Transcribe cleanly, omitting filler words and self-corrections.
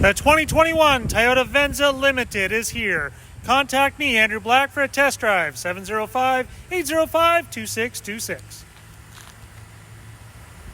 The 2021 Toyota Venza Limited is here. Contact me, Andrew Black, for a test drive, 705-805-2626.